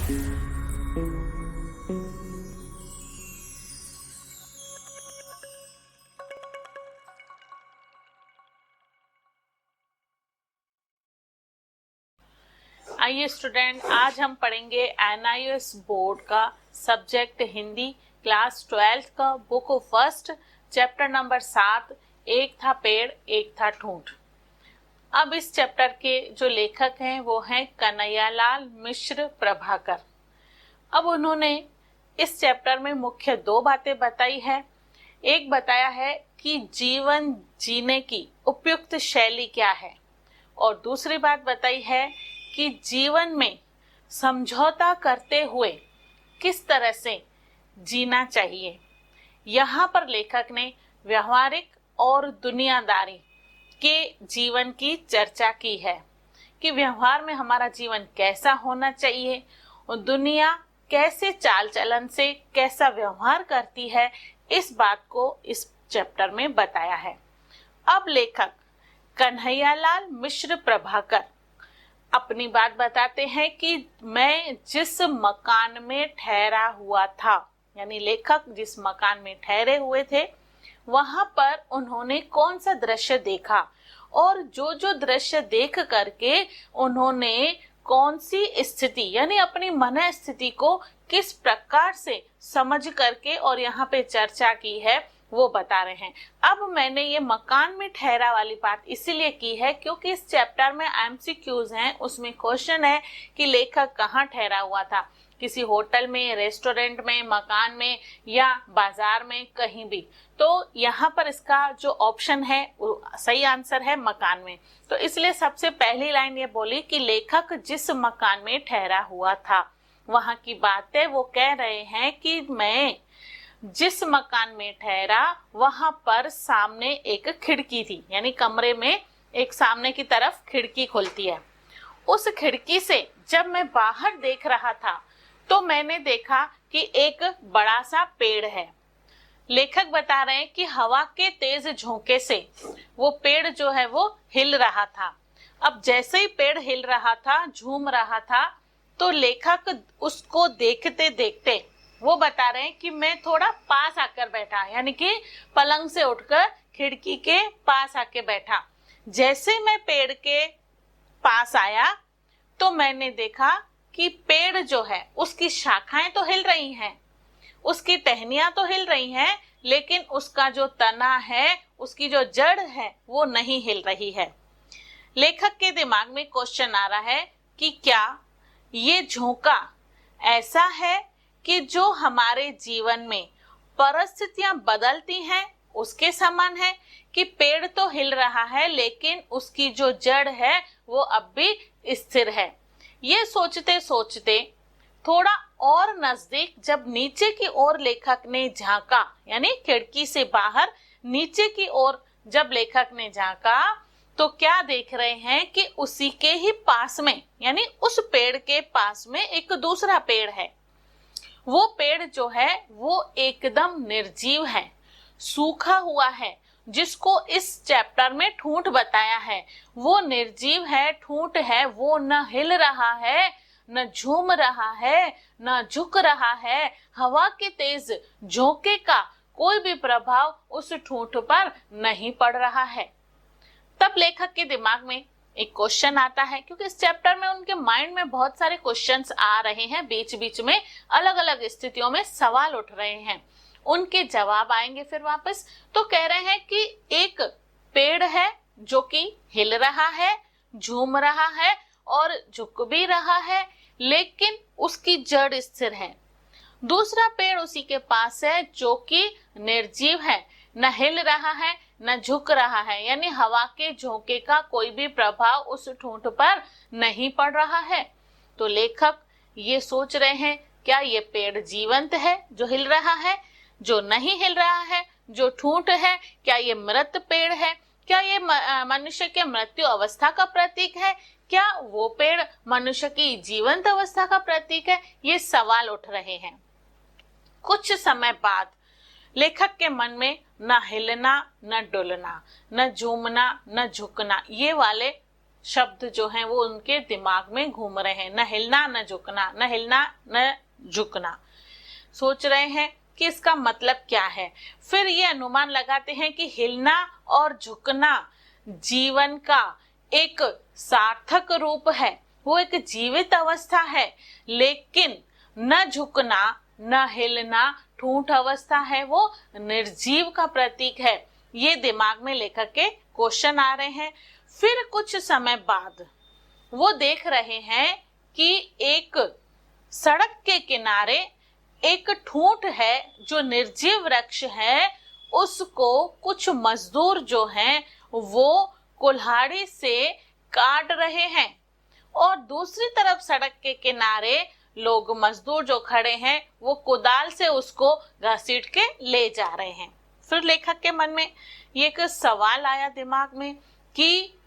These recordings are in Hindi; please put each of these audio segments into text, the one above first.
आइए स्टूडेंट, आज हम पढ़ेंगे एनआईओएस बोर्ड का सब्जेक्ट हिंदी क्लास 12 का बुक फर्स्ट चैप्टर नंबर 7, एक था पेड़ एक था ठूंठ। अब इस चैप्टर के जो लेखक हैं वो हैं कन्हैयालाल मिश्र प्रभाकर। अब उन्होंने इस चैप्टर में मुख्य दो बातें बताई है। एक बताया है कि जीवन जीने की उपयुक्त शैली क्या है, और दूसरी बात बताई है कि जीवन में समझौता करते हुए किस तरह से जीना चाहिए। यहाँ पर लेखक ने व्यवहारिक और दुनियादारी के जीवन की चर्चा की है कि व्यवहार में हमारा जीवन कैसा होना चाहिए और दुनिया कैसे चाल चलन से कैसा व्यवहार करती है, इस बात को इस चैप्टर में बताया है। अब लेखक कन्हैयालाल मिश्र प्रभाकर अपनी बात बताते हैं कि मैं जिस मकान में ठहरा हुआ था, यानी लेखक जिस मकान में ठहरे हुए थे वहां पर उन्होंने कौन सा दृश्य देखा, और जो जो दृश्य देख करके उन्होंने कौन सी स्थिति यानी अपनी मन स्थिति को किस प्रकार से समझ करके और यहाँ पे चर्चा की है वो बता रहे हैं। अब मैंने ये मकान में ठहरा वाली बात इसीलिए की है क्योंकि इस चैप्टर में एमसीक्यूज हैं, उसमें क्वेश्चन है कि लेखक कहाँ ठहरा हुआ था, किसी होटल में, रेस्टोरेंट में, मकान में या बाजार में, कहीं भी। तो यहाँ पर इसका जो ऑप्शन है सही आंसर है मकान में। तो इसलिए सबसे पहली लाइन ये बोली कि लेखक जिस मकान में ठहरा हुआ था, वहां की बात है। वो कह रहे हैं कि मैं जिस मकान में ठहरा वहां पर सामने एक खिड़की थी, यानी कमरे में एक सामने की तरफ खिड़की खुलती है। उस खिड़की से जब मैं बाहर देख रहा था तो मैंने देखा कि एक बड़ा सा पेड़ है। लेखक बता रहे हैं कि हवा के तेज झोंके से वो पेड़ जो है वो हिल रहा था। अब जैसे ही पेड़ हिल रहा था, झूम रहा था, तो लेखक उसको देखते देखते वो बता रहे हैं कि मैं थोड़ा पास आकर बैठा, यानी कि पलंग से उठकर खिड़की के पास आके बैठा। जैसे मैं पेड़ के पास आया तो मैंने देखा कि पेड़ जो है उसकी शाखाएं तो हिल रही हैं, उसकी टहनियां तो हिल रही हैं, लेकिन उसका जो तना है, उसकी जो जड़ है वो नहीं हिल रही है। लेखक के दिमाग में क्वेश्चन आ रहा है कि क्या ये झोंका ऐसा है कि जो हमारे जीवन में परिस्थितियां बदलती हैं उसके समान है, कि पेड़ तो हिल रहा है लेकिन उसकी जो जड़ है वो अब भी स्थिर है। ये सोचते सोचते थोड़ा और नजदीक जब नीचे की ओर लेखक ने झांका, यानी खिड़की से बाहर नीचे की ओर जब लेखक ने झांका तो क्या देख रहे हैं कि उसी के ही पास में, यानी उस पेड़ के पास में एक दूसरा पेड़ है। वो पेड़ जो है वो एकदम निर्जीव है, सूखा हुआ है, जिसको इस चैप्टर में ठूंठ बताया है। वो निर्जीव है, ठूंठ है, वो न हिल रहा है, न झूम रहा है, न झुक रहा है। हवा के तेज झोंके का कोई भी प्रभाव उस ठूंठ पर नहीं पड़ रहा है। तब लेखक के दिमाग में एक क्वेश्चन आता है, क्योंकि इस चैप्टर में उनके माइंड में बहुत सारे क्वेश्चंस आ रहे हैं, बीच बीच में अलग अलग स्थितियों में सवाल उठ रहे हैं, उनके जवाब आएंगे फिर वापस। तो कह रहे हैं कि एक पेड़ है जो कि हिल रहा है, झूम रहा है और झुक भी रहा है, लेकिन उसकी जड़ स्थिर है। दूसरा पेड़ उसी के पास है जो कि निर्जीव है, न हिल रहा है न झुक रहा है, यानी हवा के झोंके का कोई भी प्रभाव उस ठूंठ पर नहीं पड़ रहा है। तो लेखक ये सोच रहे हैं, क्या ये पेड़ जीवंत है जो हिल रहा है, जो नहीं हिल रहा है जो ठूंठ है, क्या ये मृत पेड़ है, क्या ये मनुष्य के मृत्यु अवस्था का प्रतीक है, क्या वो पेड़ मनुष्य की जीवंत अवस्था का प्रतीक है। ये सवाल उठ रहे हैं। कुछ समय बाद लेखक के मन में न हिलना, न डुलना, न झूमना, न झुकना, ये वाले शब्द जो हैं वो उनके दिमाग में घूम रहे हैं, न हिलना न झुकना, न हिलना न झुकना। सोच रहे हैं कि इसका मतलब क्या है। फिर ये अनुमान लगाते हैं कि हिलना और झुकना जीवन का एक सार्थक रूप है, वो एक जीवित अवस्था है, लेकिन न झुकना न हिलना ठूंठ अवस्था है, वो निर्जीव का प्रतीक है। ये दिमाग में लेखक के क्वेश्चन आ रहे हैं। फिर कुछ समय बाद वो देख रहे हैं कि एक सड़क के किनारे एक ठूंठ है जो निर्जीव वृक्ष है, उसको कुछ मजदूर जो हैं वो कुल्हाड़ी से काट रहे हैं और दूसरी तरफ सड़क के किनारे लोग मजदूर जो खड़े हैं वो कुदाल से उसको घसीट के ले जा रहे हैं। फिर लेखक के मन में ये एक सवाल आया दिमाग में कि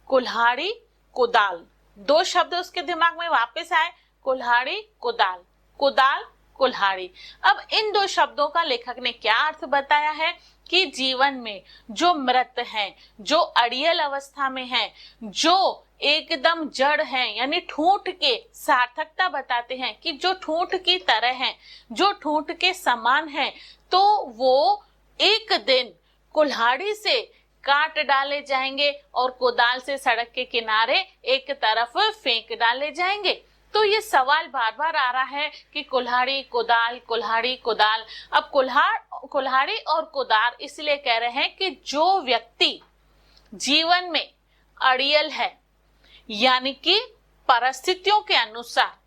कुल्हाड़ी कुदाल, दो शब्द उसके दिमाग में वापस आए, कुल्हाड़ी कुदाल, कुदाल कुल्हाड़ी। अब इन दो शब्दों का लेखक ने क्या अर्थ बताया है कि जीवन में जो मृत हैं, जो अड़ियल अवस्था में हैं, जो एकदम जड़ हैं, यानी ठूंठ के सार्थकता बताते हैं कि जो ठूंठ की तरह हैं, जो ठूंठ के समान हैं, तो वो एक दिन कुल्हाड़ी से काट डाले जाएंगे और कुदाल से सड़क के किनारे एक तरफ फेंक डाले जाएंगे। तो ये सवाल बार बार आ रहा है कि कुल्हाड़ी कुदाल, कुल्हाड़ी कुदाल। अब कुल्हाड़ी और कुदाल इसलिए कह रहे हैं कि जो व्यक्ति जीवन में अड़ियल है, यानी कि परिस्थितियों के अनुसार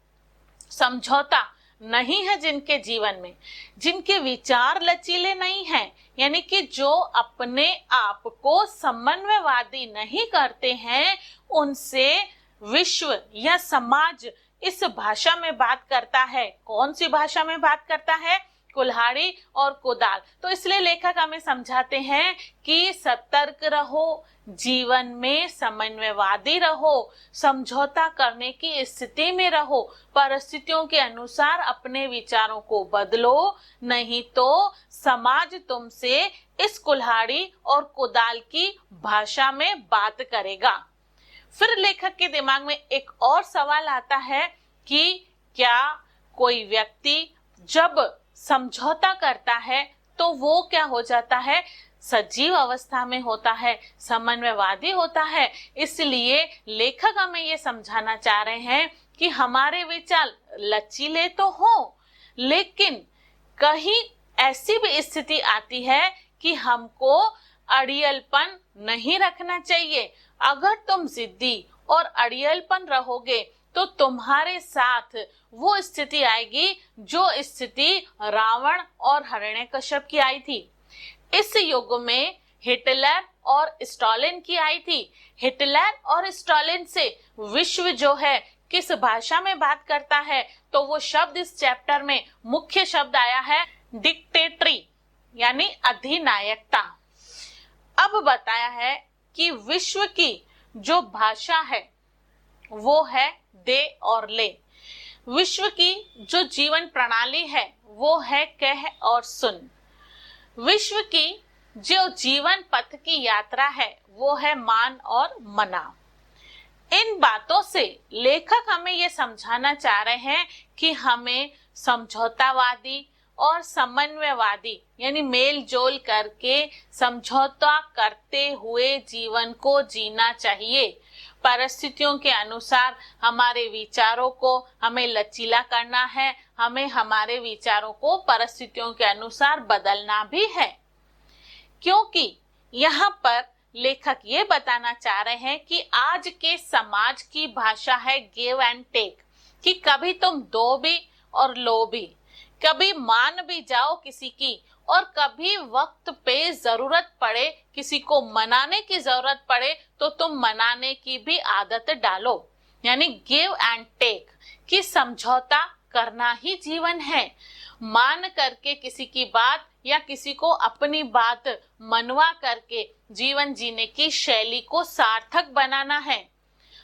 समझौता नहीं है जिनके जीवन में, जिनके विचार लचीले नहीं हैं, यानी कि जो अपने आप को समन्वयवादी नहीं करते हैं, उनसे विश्व या समाज इस भाषा में बात करता है। कौन सी भाषा में बात करता है? कुल्हाड़ी और कुदाल। तो इसलिए लेखक हमें समझाते हैं कि सतर्क रहो, जीवन में समन्वयवादी रहो, समझौता करने की स्थिति में रहो, परिस्थितियों के अनुसार अपने विचारों को बदलो, नहीं तो समाज तुमसे इस कुल्हाड़ी और कुदाल की भाषा में बात करेगा। फिर लेखक के दिमाग में एक और सवाल आता है कि क्या कोई व्यक्ति जब समझौता करता है तो वो क्या हो जाता है? सजीव अवस्था में होता है, समन्वयवादी होता है। इसलिए लेखक हमें ये समझाना चाह रहे हैं कि हमारे विचार लचीले तो हो, लेकिन कहीं ऐसी भी स्थिति आती है कि हमको अड़ियलपन नहीं रखना चाहिए। अगर तुम जिद्दी और अड़ियलपन रहोगे तो तुम्हारे साथ वो स्थिति आएगी जो स्थिति रावण और हिरण्यकश्यप की आई थी। इस युग में हिटलर और स्टालिन की आई थी। हिटलर और स्टालिन से विश्व जो है किस भाषा में बात करता है? तो वो शब्द इस चैप्टर में मुख्य शब्द आया है डिक्टेटरी, यानी अधिनायकता। अब बताया है कि विश्व की जो भाषा है वो है दे और ले। विश्व की जो जीवन प्रणाली है वो है कह और सुन। विश्व की जो जीवन पथ की यात्रा है वो है मान और मना। इन बातों से लेखक हमें ये समझाना चाह रहे हैं कि हमें समझौतावादी और समन्वयवादी यानी मेल जोल करके समझौता करते हुए जीवन को जीना चाहिए। परिस्थितियों के अनुसार हमारे विचारों को हमें लचीला करना है, हमें हमारे विचारों को परिस्थितियों के अनुसार बदलना भी है, क्योंकि यहाँ पर लेखक ये बताना चाह रहे हैं कि आज के समाज की भाषा है गिव एंड टेक, कि कभी तुम दो भी और लो भी, कभी मान भी जाओ किसी की और कभी वक्त पे जरूरत पड़े, किसी को मनाने की जरूरत पड़े तो तुम मनाने की भी आदत डालो, यानी गिव एंड टेक, कि समझौता करना ही जीवन है। मान करके किसी की बात या किसी को अपनी बात मनवा करके जीवन जीने की शैली को सार्थक बनाना है।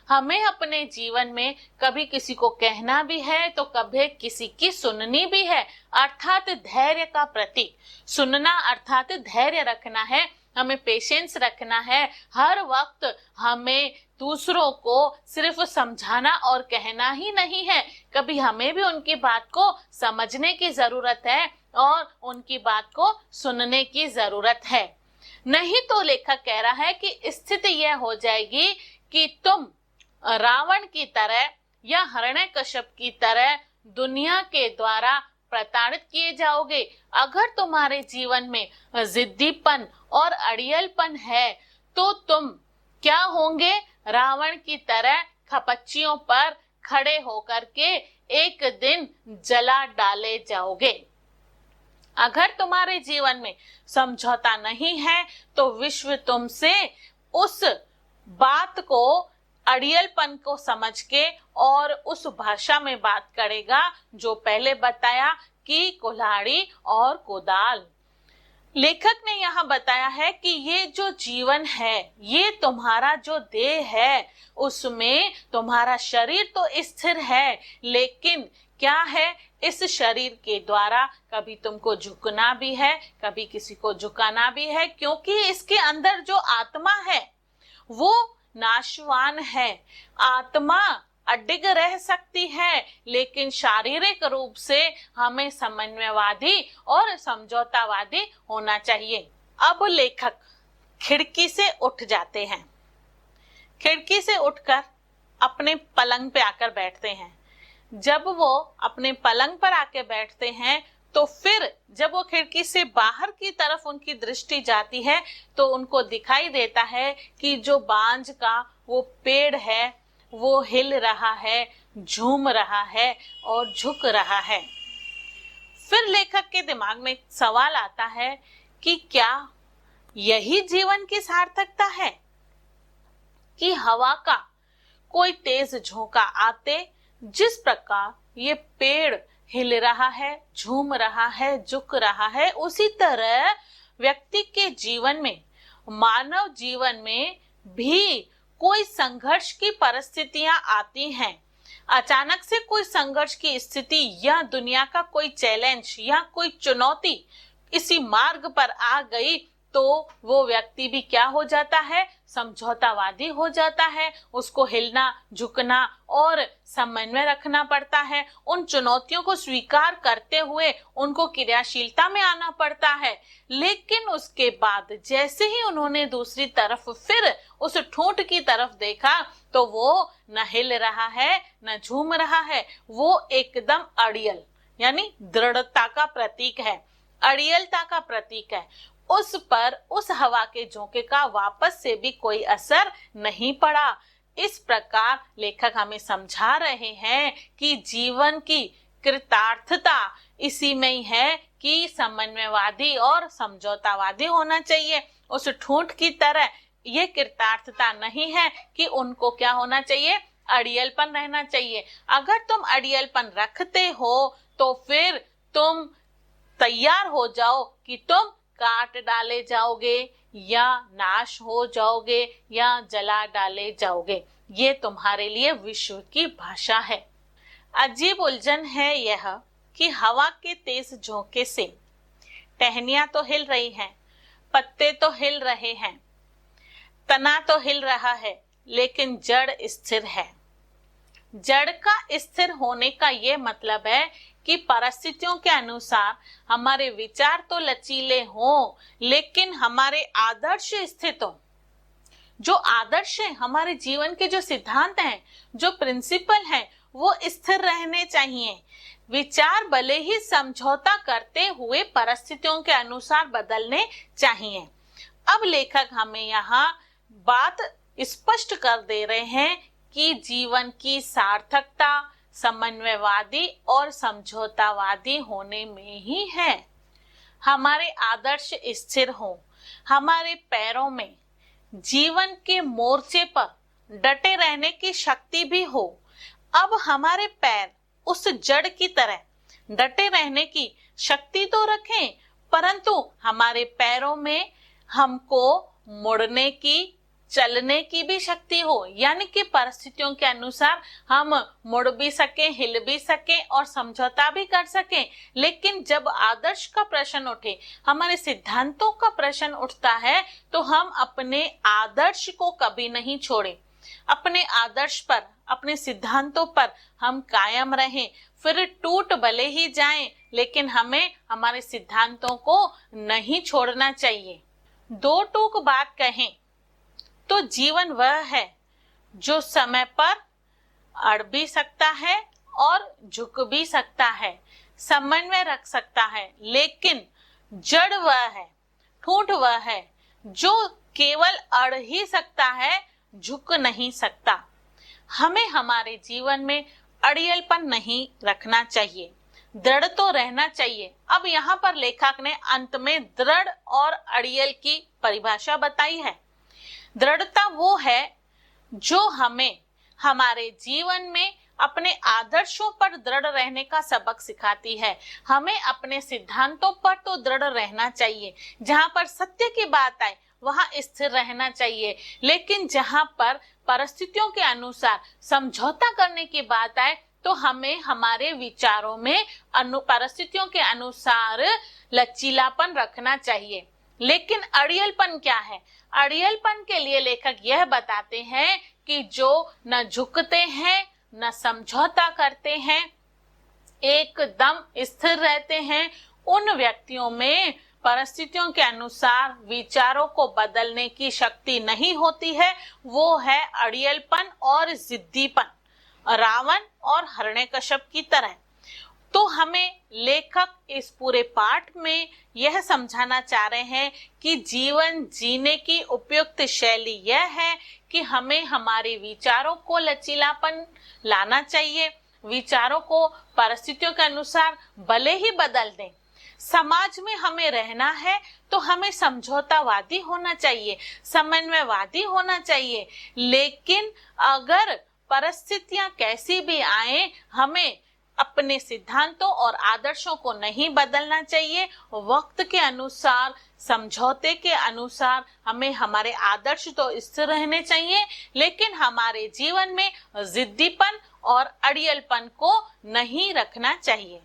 हमें अपने जीवन में कभी किसी को कहना भी है तो कभी किसी की सुननी भी है, अर्थात धैर्य का प्रतीक। सुनना अर्थात धैर्य रखना है। हमें पेशेंस रखना है। हर वक्त हमें दूसरों को सिर्फ समझाना और कहना ही नहीं है, कभी हमें भी उनकी बात को समझने की जरूरत है और उनकी बात को सुनने की जरूरत है। नहीं तो लेखक कह रहा है कि स्थिति यह हो जाएगी कि तुम रावण की तरह या हिरण्यकश्यप की तरह दुनिया के द्वारा प्रताड़ित किए जाओगे। अगर तुम्हारे जीवन में जिद्दीपन और अड़ियलपन है तो तुम क्या होंगे? रावण की तरह खपच्चियों पर खड़े होकर के एक दिन जला डाले जाओगे। अगर तुम्हारे जीवन में समझौता नहीं है तो विश्व तुमसे उस बात को, अड़ियलपन को समझ के और उस भाषा में बात करेगा जो पहले बताया कि कुल्हाड़ी और कुदाल। लेखक ने यहाँ बताया है कि ये जो जीवन है, ये तुम्हारा जो देह है, उसमें तुम्हारा शरीर तो स्थिर है, लेकिन क्या है, इस शरीर के द्वारा कभी तुमको झुकना भी है, कभी किसी को झुकाना भी है, क्योंकि इसके अंदर जो आत्मा है वो नाशवान है। आत्मा अडिग रह सकती है, लेकिन शारीरिक रूप से हमें समन्वयवादी और समझौतावादी होना चाहिए। अब लेखक खिड़की से उठ जाते हैं। खिड़की से उठकर अपने पलंग पे आकर बैठते हैं। जब वो अपने पलंग पर आके बैठते हैं तो फिर जब वो खिड़की से बाहर की तरफ उनकी दृष्टि जाती है तो उनको दिखाई देता है कि जो बांज का वो पेड़ है वो हिल रहा है, झूम रहा है और झुक रहा है। फिर लेखक के दिमाग में सवाल आता है कि क्या यही जीवन की सार्थकता है कि हवा का कोई तेज झोंका आते जिस प्रकार ये पेड़ हिल रहा है, झूम रहा है, झुक रहा है, उसी तरह व्यक्ति के जीवन में, मानव जीवन में भी कोई संघर्ष की परिस्थितियां आती हैं। अचानक से कोई संघर्ष की स्थिति या दुनिया का कोई चैलेंज या कोई चुनौती इसी मार्ग पर आ गई तो वो व्यक्ति भी क्या हो जाता है? समझौतावादी हो जाता है। उसको हिलना, झुकना और समन्वय रखना पड़ता है। उन चुनौतियों को स्वीकार करते हुए उनको क्रियाशीलता में आना पड़ता है। लेकिन उसके बाद जैसे ही उन्होंने दूसरी तरफ फिर उस ठूंठ की तरफ देखा तो वो न हिल रहा है न झूम रहा है, वो एकदम अड़ियल यानी दृढ़ता का प्रतीक है, अड़ियलता का प्रतीक है। उस पर उस हवा के झोंके का वापस से भी कोई असर नहीं पड़ा। इस प्रकार लेखक हमें समझा रहे हैं कि जीवन की कृतार्थता इसी में ही है कि समन्वयवादी और समझौतावादी होना चाहिए। उस ठूंठ की तरह ये कृतार्थता नहीं है कि उनको क्या होना चाहिए? अड़ियलपन रहना चाहिए। अगर तुम अड़ियलपन रखते हो तो फिर तुम तैयार हो जाओ कि तुम काट डाले जाओगे या नाश हो जाओगे या जला डाले जाओगे। ये तुम्हारे लिए विश्व की भाषा है। अजीब उलझन है यह कि हवा के तेज झोंके से टहनियां तो हिल रही हैं, पत्ते तो हिल रहे हैं, तना तो हिल रहा है, लेकिन जड़ स्थिर है। जड़ का स्थिर होने का ये मतलब है कि परिस्थितियों के अनुसार हमारे विचार तो लचीले हों, लेकिन हमारे आदर्श स्थित हों। जो आदर्श है, हमारे जीवन के जो सिद्धांत हैं, जो प्रिंसिपल हैं, वो स्थिर रहने चाहिए। विचार भले ही समझौता करते हुए परिस्थितियों के अनुसार बदलने चाहिए। अब लेखक हमें यहाँ बात स्पष्ट कर दे रहे हैं कि जीवन की सार्थकता समन्वयवादी और समझौतावादी होने में ही है। हमारे आदर्श स्थिर हो, हमारे पैरों में जीवन के मोर्चे पर डटे रहने की शक्ति भी हो। अब हमारे पैर उस जड़ की तरह डटे रहने की शक्ति तो रखें, परंतु हमारे पैरों में हमको मुड़ने की, चलने की भी शक्ति हो, यानी कि परिस्थितियों के अनुसार हम मुड़ भी सकें, हिल भी सकें और समझौता भी कर सकें। लेकिन जब आदर्श का प्रश्न उठे, हमारे सिद्धांतों का प्रश्न उठता है, तो हम अपने आदर्श को कभी नहीं छोड़ें। अपने आदर्श पर, अपने सिद्धांतों पर हम कायम रहें। फिर टूट भले ही जाएं, लेकिन हमें हमारे सिद्धांतों को नहीं छोड़ना चाहिए। दो टूक बात कहें तो जीवन वह है जो समय पर अड़ भी सकता है और झुक भी सकता है, समन्वय रख सकता है। लेकिन जड़ वह है, ठूंठ वह है जो केवल अड़ ही सकता है, झुक नहीं सकता। हमें हमारे जीवन में अड़ियलपन नहीं रखना चाहिए, दृढ़ तो रहना चाहिए। अब यहाँ पर लेखक ने अंत में दृढ़ और अड़ियल की परिभाषा बताई है। दृढ़ता वो है जो हमें हमारे जीवन में अपने आदर्शों पर दृढ़ रहने का सबक सिखाती है। हमें अपने सिद्धांतों पर तो दृढ़ रहना चाहिए, जहां पर सत्य की बात आए वहां स्थिर रहना चाहिए। लेकिन जहां पर परिस्थितियों के अनुसार समझौता करने की बात आए, तो हमें हमारे विचारों में परिस्थितियों के अनुसार लचीलापन रखना चाहिए। लेकिन अड़ियलपन क्या है? अड़ियलपन के लिए लेखक यह बताते हैं कि जो न झुकते हैं, न समझौता करते हैं, एकदम स्थिर रहते हैं, उन व्यक्तियों में परिस्थितियों के अनुसार विचारों को बदलने की शक्ति नहीं होती है। वो है अड़ियलपन और जिद्दीपन, रावण और हिरण्यकश्यप की तरह। तो हमें लेखक इस पूरे पाठ में यह समझाना चाह रहे हैं कि जीवन जीने की उपयुक्त शैली यह है कि हमें हमारे विचारों को लचीलापन लाना चाहिए। विचारों को परिस्थितियों के अनुसार भले ही बदल दें। समाज में हमें रहना है तो हमें समझौतावादी होना चाहिए, समन्वयवादी होना चाहिए। लेकिन अगर परिस्थितियां कैसी भी आए, हमें अपने सिद्धांतों और आदर्शों को नहीं बदलना चाहिए। वक्त के अनुसार, समझौते के अनुसार हमें हमारे आदर्श तो स्थिर रहने चाहिए, लेकिन हमारे जीवन में जिद्दीपन और अड़ियलपन को नहीं रखना चाहिए।